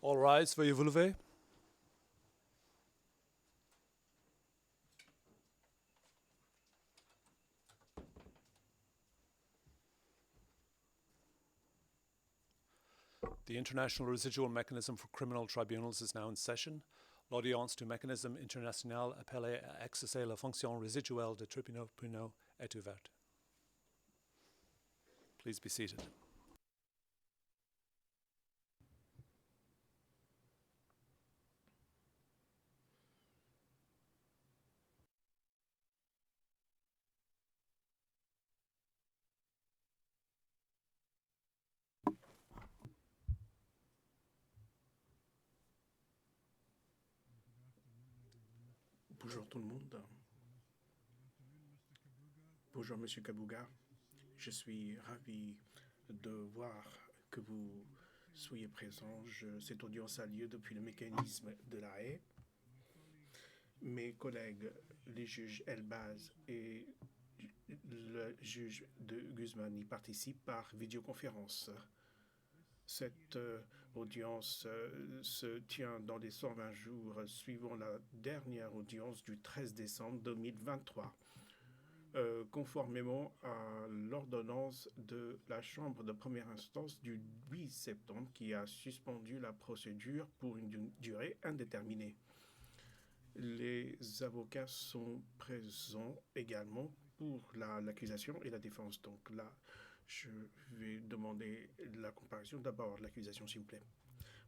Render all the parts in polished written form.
All rise, veuillez vous lever. The International Residual Mechanism for Criminal Tribunals is now in session. L'audience du mécanisme international appelé à exercer la fonction résiduelle des tribunaux pénaux est ouverte. Please be seated. Bonjour tout le monde. Bonjour Monsieur Kabuga. Je suis ravi de voir que vous soyez présent. Cette audience a lieu depuis le mécanisme de la haie. Mes collègues, les juges Elbaz et le juge de Guzman y participent par vidéoconférence. Cette audience se tient dans les 120 jours suivant la dernière audience du 13 décembre 2023. Conformément à l'ordonnance de la Chambre de première instance du 8 septembre qui a suspendu la procédure pour une durée indéterminée. Les avocats sont présents également pour l'accusation et la défense. Donc là, je vais demander la comparaison. D'abord, l'accusation, s'il vous plaît.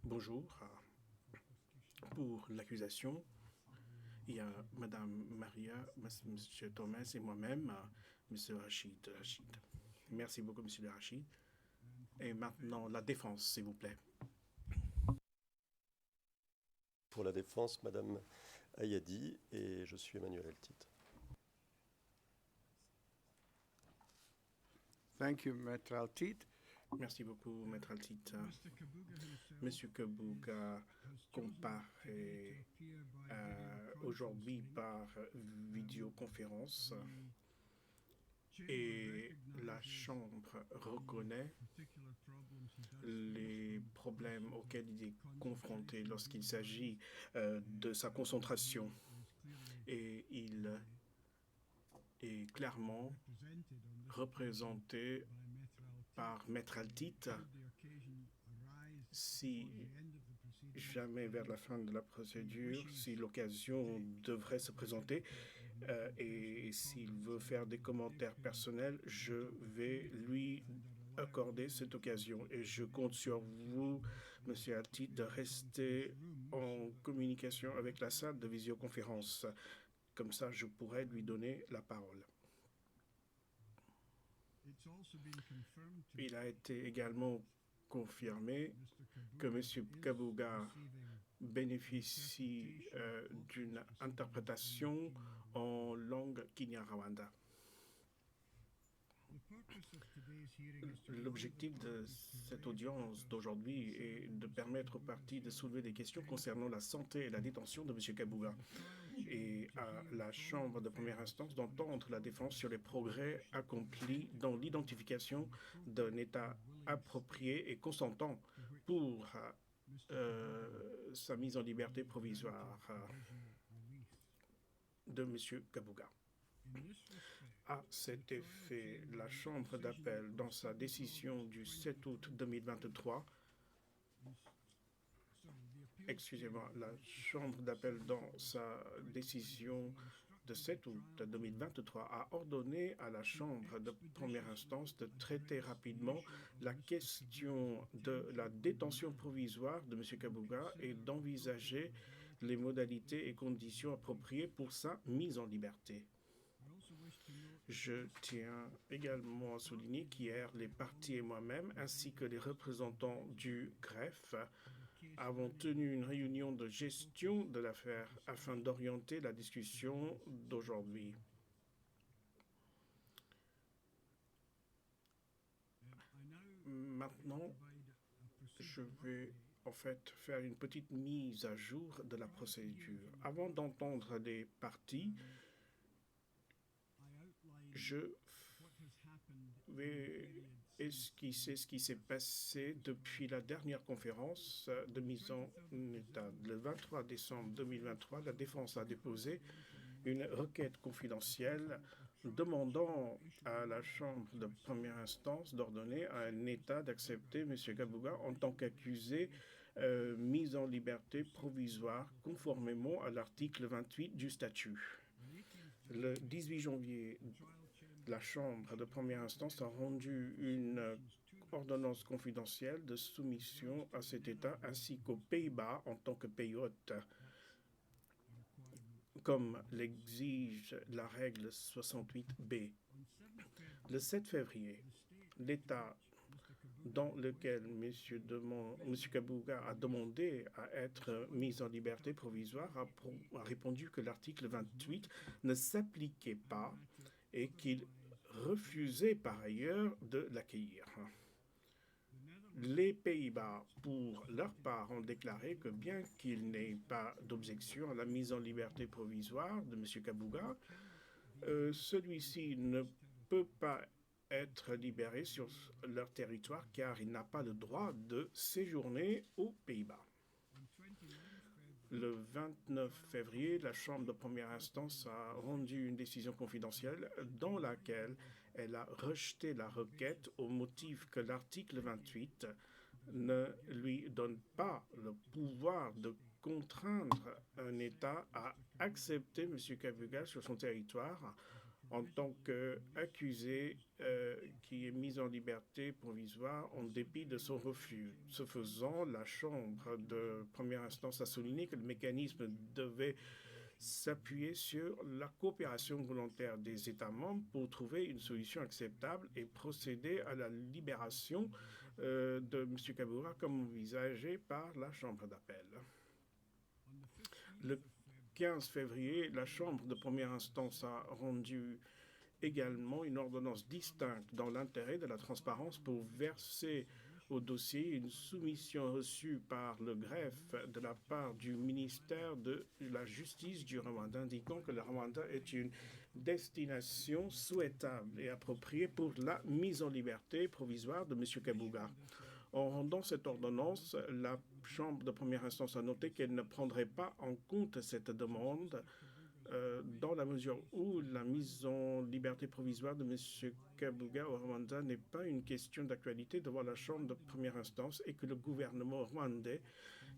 Bonjour. Pour l'accusation, il y a Madame Maria, Monsieur Thomas et moi-même, Monsieur Rachid. Merci beaucoup, Monsieur Rachid. Et maintenant, la défense, s'il vous plaît. Pour la défense, Madame Ayadi, et je suis Emmanuel Eltit. Thank you, Maître Altit. Merci beaucoup, Maître Altit. Monsieur Kabuga comparaît aujourd'hui par vidéoconférence et la Chambre reconnaît les problèmes auxquels il est confronté lorsqu'il s'agit de sa concentration. Et il est clairement représenté par Maître Altit. Si jamais vers la fin de la procédure, si l'occasion devrait se présenter et s'il veut faire des commentaires personnels, je vais lui accorder cette occasion. Et je compte sur vous, Monsieur Altit, de rester en communication avec la salle de visioconférence. Comme ça, je pourrais lui donner la parole. Il a été également confirmé que M. Kabuga bénéficie d'une interprétation en langue kinyarwanda. L'objectif de cette audience d'aujourd'hui est de permettre aux parties de soulever des questions concernant la santé et la détention de M. Kabuga et à la Chambre de première instance d'entendre la défense sur les progrès accomplis dans l'identification d'un État approprié et consentant pour sa mise en liberté provisoire de M. Kabuga. À cet effet, la Chambre d'appel, dans sa décision du 7 août 2023, la Chambre d'appel, dans sa décision de 7 août 2023, a ordonné à la Chambre de première instance de traiter rapidement la question de la détention provisoire de M. Kabuga et d'envisager les modalités et conditions appropriées pour sa mise en liberté. Je tiens également à souligner qu'hier, les parties et moi-même, ainsi que les représentants du greffe, avons tenu une réunion de gestion de l'affaire afin d'orienter la discussion d'aujourd'hui. Maintenant, je vais en fait faire une petite mise à jour de la procédure. Avant d'entendre les parties, je vais esquisser ce qui s'est passé depuis la dernière conférence de mise en état. Le 23 décembre 2023, la défense a déposé une requête confidentielle demandant à la Chambre de première instance d'ordonner à un État d'accepter M. Kabuga en tant qu'accusé mis en liberté provisoire conformément à l'article 28 du statut. Le 18 janvier, la Chambre de première instance a rendu une ordonnance confidentielle de soumission à cet État ainsi qu'aux Pays-Bas en tant que pays hôte, comme l'exige la règle 68B. Le 7 février, l'État dans lequel M. Kabuga a demandé à être mis en liberté provisoire a répondu que l'article 28 ne s'appliquait pas et qu'il refusait par ailleurs de l'accueillir. Les Pays-Bas, pour leur part, ont déclaré que bien qu'il n'ait pas d'objection à la mise en liberté provisoire de M. Kabuga, celui-ci ne peut pas être libéré sur leur territoire car il n'a pas le droit de séjourner aux Pays-Bas. Le 29 février, la Chambre de première instance a rendu une décision confidentielle dans laquelle elle a rejeté la requête au motif que l'article 28 ne lui donne pas le pouvoir de contraindre un État à accepter M. Kabuga sur son territoire en tant qu'accusé qui est mis en liberté provisoire en dépit de son refus. Ce faisant, la Chambre de première instance a souligné que le mécanisme devait s'appuyer sur la coopération volontaire des États membres pour trouver une solution acceptable et procéder à la libération de M. Kabuga comme envisagé par la Chambre d'appel. Le 15 février, la Chambre de première instance a rendu également une ordonnance distincte dans l'intérêt de la transparence pour verser au dossier une soumission reçue par le greffe de la part du ministère de la Justice du Rwanda, indiquant que le Rwanda est une destination souhaitable et appropriée pour la mise en liberté provisoire de M. Kabuga. En rendant cette ordonnance, la Chambre de première instance a noté qu'elle ne prendrait pas en compte cette demande dans la mesure où la mise en liberté provisoire de M. Kabuga au Rwanda n'est pas une question d'actualité devant la Chambre de première instance et que le gouvernement rwandais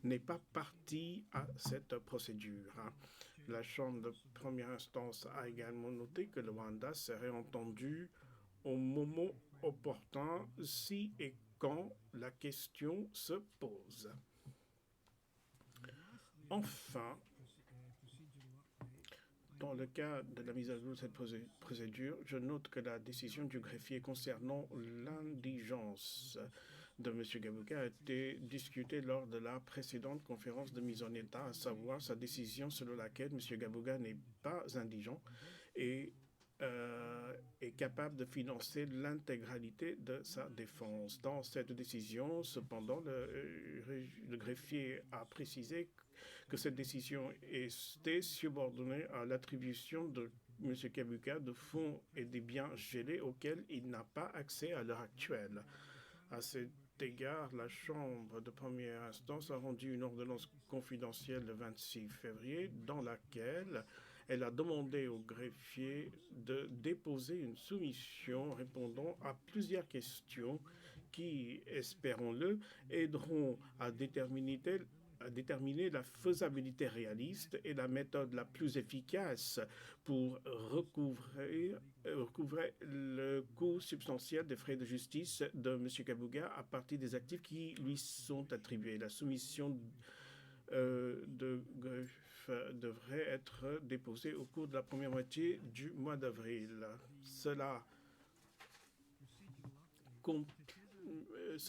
n'est pas partie à cette procédure. La Chambre de première instance a également noté que le Rwanda serait entendu au moment opportun si et quand la question se pose. Enfin, dans le cas de la mise à jour de cette procédure, je note que la décision du greffier concernant l'indigence de M. Kabuga a été discutée lors de la précédente conférence de mise en état, à savoir sa décision selon laquelle M. Kabuga n'est pas indigent et est capable de financer l'intégralité de sa défense. Dans cette décision, cependant, le greffier a précisé que cette décision était subordonnée à l'attribution de M. Kabuga de fonds et des biens gelés auxquels il n'a pas accès à l'heure actuelle. À cet égard, la Chambre de première instance a rendu une ordonnance confidentielle le 26 février dans laquelle elle a demandé au greffier de déposer une soumission répondant à plusieurs questions qui, espérons-le, aideront à déterminer la faisabilité réaliste et la méthode la plus efficace pour recouvrer le coût substantiel des frais de justice de M. Kabuga à partir des actifs qui lui sont attribués. La soumission de greffe devrait être déposée au cours de la première moitié du mois d'avril. Cela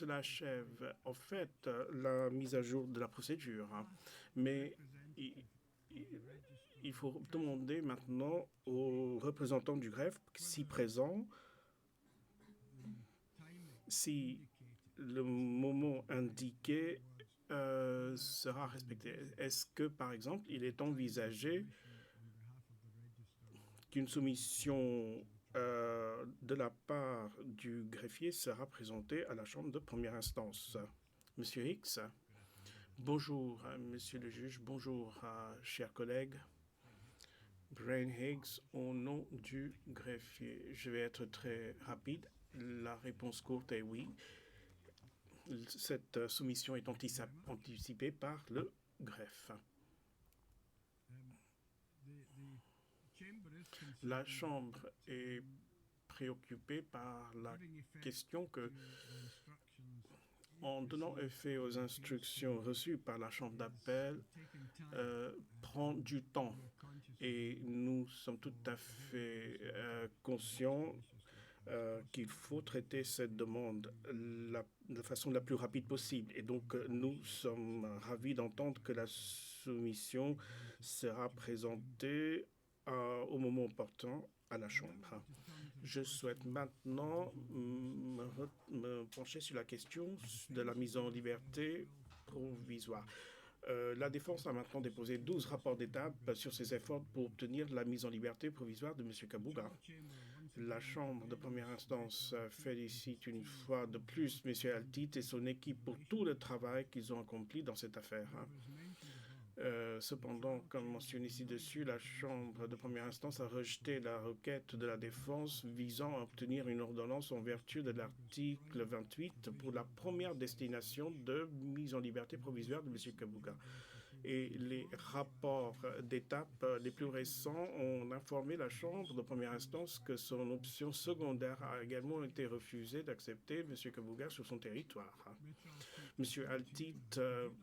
achève en fait la mise à jour de la procédure, mais il faut demander maintenant aux représentants du greffe, si présents, si le moment indiqué sera respecté. Est-ce que, par exemple, il est envisagé qu'une soumission de la part du greffier sera présenté à la Chambre de première instance. Monsieur Hicks. Bonjour, Monsieur le juge. Bonjour, chers collègues. Brian Higgs, au nom du greffier. Je vais être très rapide. La réponse courte est oui. Cette soumission est anticipée par le greffe. La Chambre est préoccupée par la question que, en donnant effet aux instructions reçues par la Chambre d'appel, prend du temps. Et nous sommes tout à fait conscients qu'il faut traiter cette demande de façon la plus rapide possible. Et donc, nous sommes ravis d'entendre que la soumission sera présentée au moment opportun à la Chambre. Je souhaite maintenant me pencher sur la question de la mise en liberté provisoire. La défense a maintenant déposé 12 rapports d'étape sur ses efforts pour obtenir la mise en liberté provisoire de M. Kabuga. La Chambre de première instance félicite une fois de plus M. Altit et son équipe pour tout le travail qu'ils ont accompli dans cette affaire. Cependant, comme mentionné ci-dessus, la Chambre de première instance a rejeté la requête de la défense visant à obtenir une ordonnance en vertu de l'article 28 pour la première destination de mise en liberté provisoire de M. Kabuga. Et les rapports d'étape les plus récents ont informé la Chambre de première instance que son option secondaire a également été refusée d'accepter M. Kabuga sur son territoire. Monsieur Altit,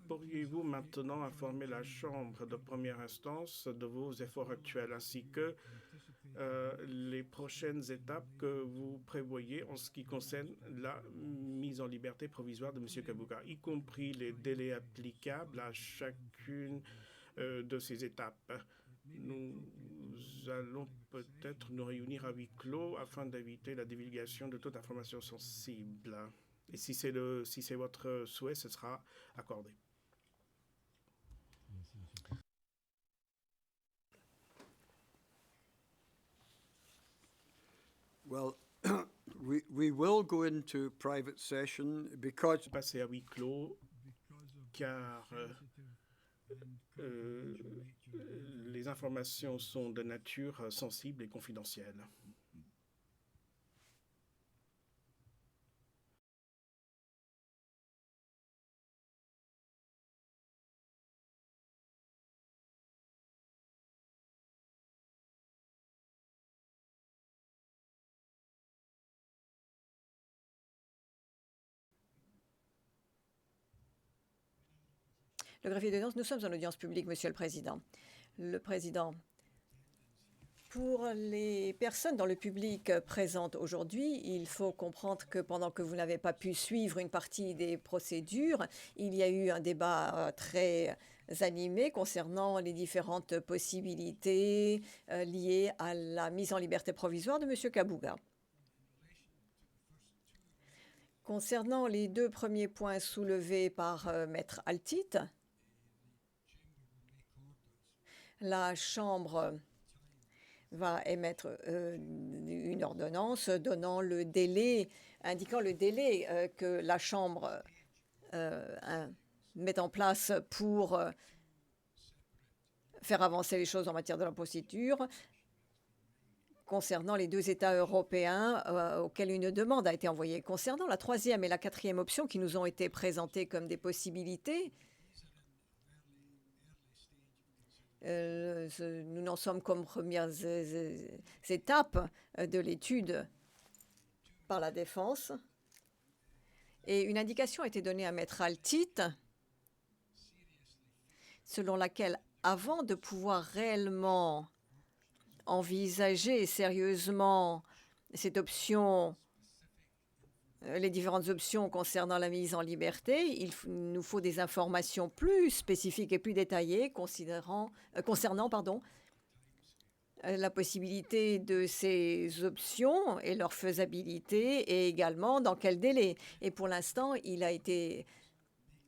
pourriez-vous maintenant informer la Chambre de première instance de vos efforts actuels ainsi que les prochaines étapes que vous prévoyez en ce qui concerne la mise en liberté provisoire de M. Kabuga, y compris les délais applicables à chacune de ces étapes? Nous allons peut-être nous réunir à huis clos afin d'éviter la divulgation de toute information sensible. Et si c'est votre souhait, ce sera accordé. Well, we will go into private session because Passer à huis clos, car les informations sont de nature sensible et confidentielle. Le greffier d'audience, nous sommes en audience publique, Monsieur le Président. Le Président, pour les personnes dans le public présentes aujourd'hui, il faut comprendre que pendant que vous n'avez pas pu suivre une partie des procédures, il y a eu un débat très animé concernant les différentes possibilités liées à la mise en liberté provisoire de M. Kabuga. Concernant les deux premiers points soulevés par Maître Altit, la Chambre va émettre une ordonnance donnant le délai, indiquant le délai que la Chambre met en place pour faire avancer les choses en matière de la procédure concernant les deux États européens auxquels une demande a été envoyée. Concernant la troisième et la quatrième option qui nous ont été présentées comme des possibilités, nous n'en sommes qu'aux premières étapes de l'étude par la défense. Et une indication a été donnée à Maître Altit, selon laquelle, avant de pouvoir réellement envisager sérieusement cette option, les différentes options concernant la mise en liberté, il nous faut des informations plus spécifiques et plus détaillées concernant la possibilité de ces options et leur faisabilité et également dans quel délai. Et pour l'instant, il a été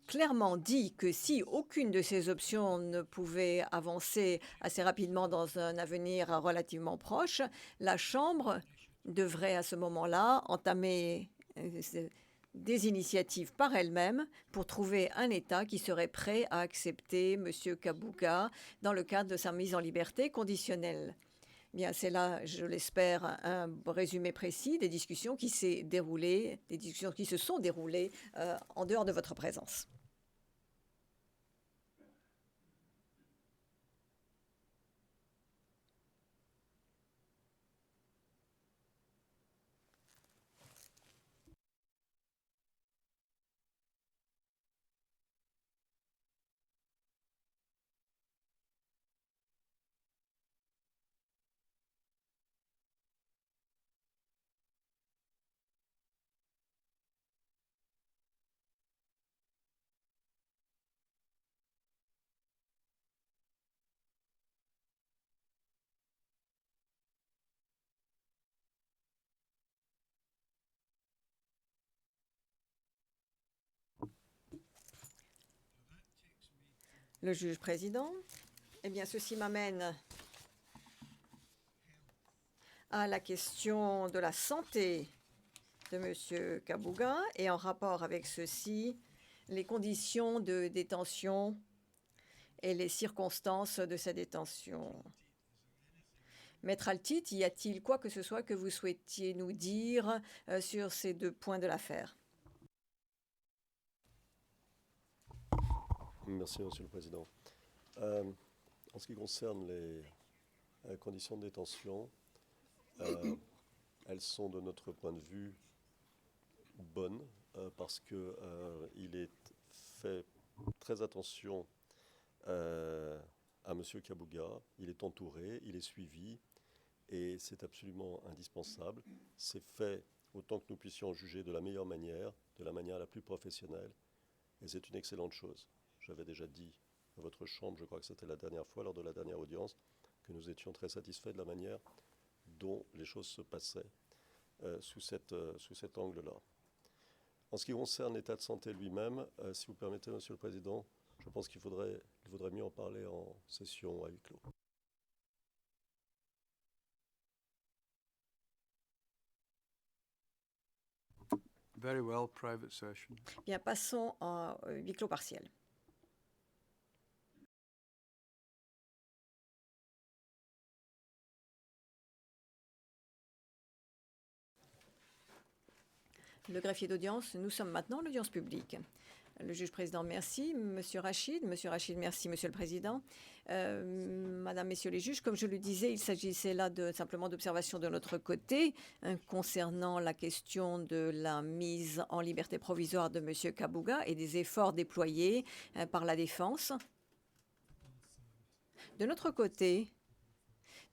clairement dit que si aucune de ces options ne pouvait avancer assez rapidement dans un avenir relativement proche, la Chambre devrait à ce moment-là entamer des initiatives par elle-même pour trouver un État qui serait prêt à accepter M. Kabuga dans le cadre de sa mise en liberté conditionnelle. Bien, c'est là, je l'espère, un résumé précis des discussions qui se sont déroulées en dehors de votre présence. Le juge président. Eh bien, ceci m'amène à la question de la santé de M. Kabuga et en rapport avec ceci, les conditions de détention et les circonstances de sa détention. Maître Altit, y a-t-il quoi que ce soit que vous souhaitiez nous dire sur ces deux points de l'affaire? Merci, Monsieur le Président. En ce qui concerne les conditions de détention, elles sont de notre point de vue bonnes parce qu'il est fait très attention à M. Kabuga. Il est entouré, il est suivi et c'est absolument indispensable. C'est fait autant que nous puissions juger de la meilleure manière, de la manière la plus professionnelle et c'est une excellente chose. J'avais déjà dit à votre chambre, je crois que c'était la dernière fois, lors de la dernière audience, que nous étions très satisfaits de la manière dont les choses se passaient sous cet angle-là. En ce qui concerne l'état de santé lui-même, si vous permettez, Monsieur le Président, je pense qu'il vaudrait mieux en parler en session à huis clos. Very well, private session. Bien, passons à huis clos partiel. Le greffier d'audience, nous sommes maintenant en audience publique. Le juge président, merci. Monsieur Rachid, merci, Monsieur le Président. Madame, Messieurs les juges, comme je le disais, il s'agissait là simplement d'observation de notre côté concernant la question de la mise en liberté provisoire de Monsieur Kabuga et des efforts déployés par la défense. De notre côté,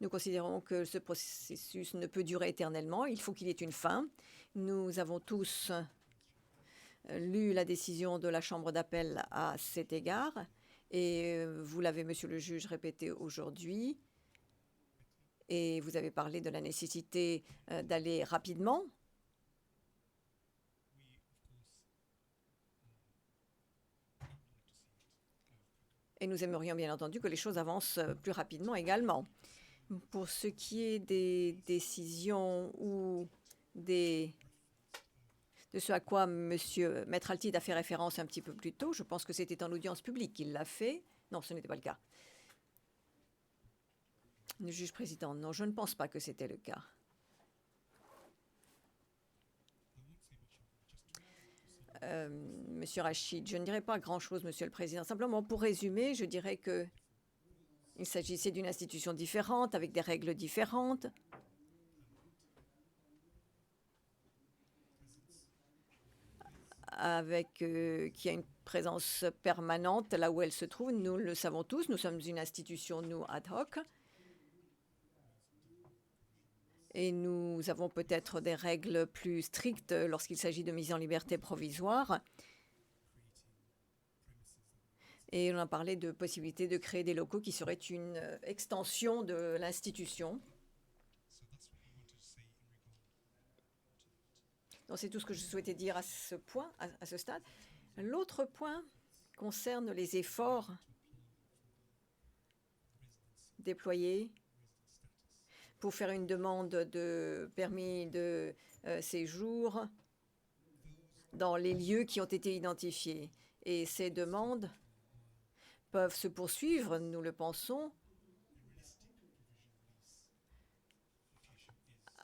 nous considérons que ce processus ne peut durer éternellement. Il faut qu'il y ait une fin. Nous avons tous lu la décision de la Chambre d'appel à cet égard et vous l'avez, Monsieur le juge, répété aujourd'hui et vous avez parlé de la nécessité d'aller rapidement. Et nous aimerions bien entendu que les choses avancent plus rapidement également. Pour ce qui est des décisions ou de ce à quoi Maître Altid a fait référence un petit peu plus tôt, je pense que c'était en audience publique qu'il l'a fait. Non, ce n'était pas le cas. Le juge président, non, je ne pense pas que c'était le cas. Monsieur Rachid, je ne dirais pas grand-chose, Monsieur le Président. Simplement, pour résumer, je dirais que il s'agissait d'une institution différente, avec des règles différentes. Qui a une présence permanente là où elle se trouve. Nous le savons tous, nous sommes une institution, nous, ad hoc. Et nous avons peut-être des règles plus strictes lorsqu'il s'agit de mise en liberté provisoire. Et on a parlé de possibilité de créer des locaux qui seraient une extension de l'institution. Donc c'est tout ce que je souhaitais dire à ce point, à ce stade. L'autre point concerne les efforts déployés pour faire une demande de permis de séjour dans les lieux qui ont été identifiés. Et ces demandes peuvent se poursuivre, nous le pensons,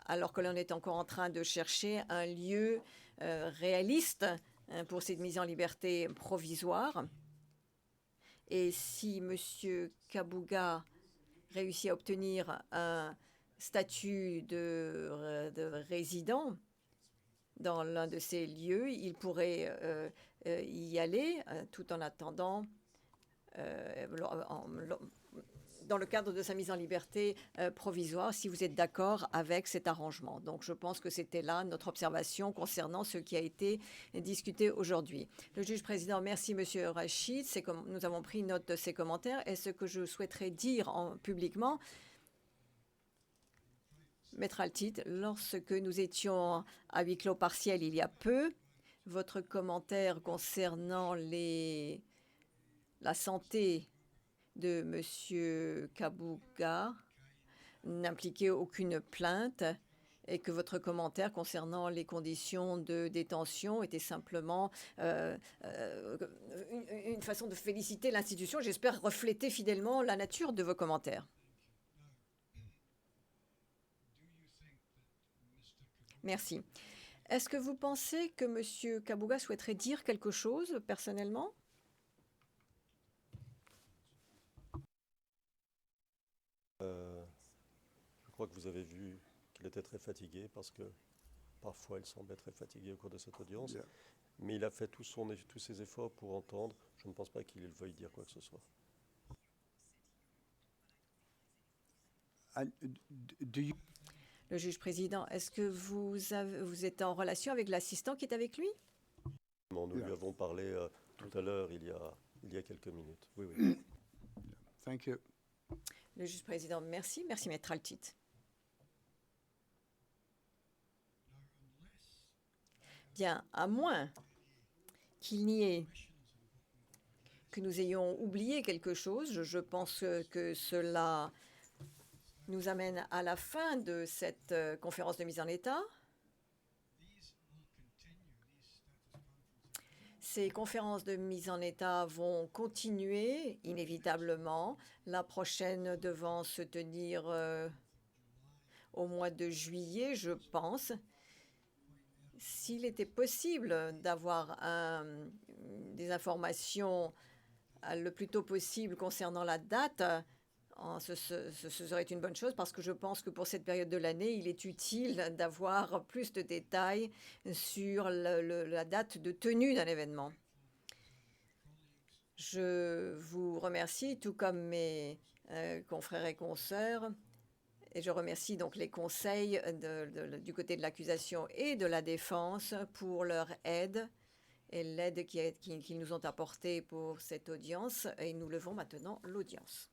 alors que l'on est encore en train de chercher un lieu réaliste pour cette mise en liberté provisoire. Et si M. Kabuga réussit à obtenir un statut de résident dans l'un de ces lieux, il pourrait y aller tout en attendant dans le cadre de sa mise en liberté provisoire, si vous êtes d'accord avec cet arrangement. Donc, je pense que c'était là notre observation concernant ce qui a été discuté aujourd'hui. Le juge président, merci Monsieur Rachid. Nous avons pris note de ces commentaires. Et ce que je souhaiterais dire publiquement, Maître Altit, lorsque nous étions à huis clos partiel il y a peu, votre commentaire concernant la santé de M. Kabuga n'impliquait aucune plainte et que votre commentaire concernant les conditions de détention était simplement une façon de féliciter l'institution. J'espère refléter fidèlement la nature de vos commentaires. Merci. Est-ce que vous pensez que M. Kabuga souhaiterait dire quelque chose personnellement ? Je crois que vous avez vu qu'il était très fatigué parce que parfois il semblait très fatigué au cours de cette audience. Yeah. Mais il a fait tous ses efforts pour entendre. Je ne pense pas qu'il veuille dire quoi que ce soit. And do you Le juge président, est-ce que vous êtes en relation avec l'assistant qui est avec lui? Nous Yeah. lui avons parlé tout à l'heure, il y a quelques minutes. Oui, oui. Thank you. Le juge président, merci. Merci, Maître Altit. Bien, à moins qu'il n'y ait que nous ayons oublié quelque chose, je pense que cela nous amène à la fin de cette conférence de mise en état. Ces conférences de mise en état vont continuer inévitablement, la prochaine devant se tenir au mois de juillet, je pense. S'il était possible d'avoir des informations le plus tôt possible concernant la date, ce serait une bonne chose parce que je pense que pour cette période de l'année, il est utile d'avoir plus de détails sur la date de tenue d'un événement. Je vous remercie, tout comme mes confrères et consoeurs, et je remercie donc les conseils du côté de l'accusation et de la défense pour leur aide et l'aide qu'ils nous ont apportée pour cette audience. Et nous levons maintenant l'audience.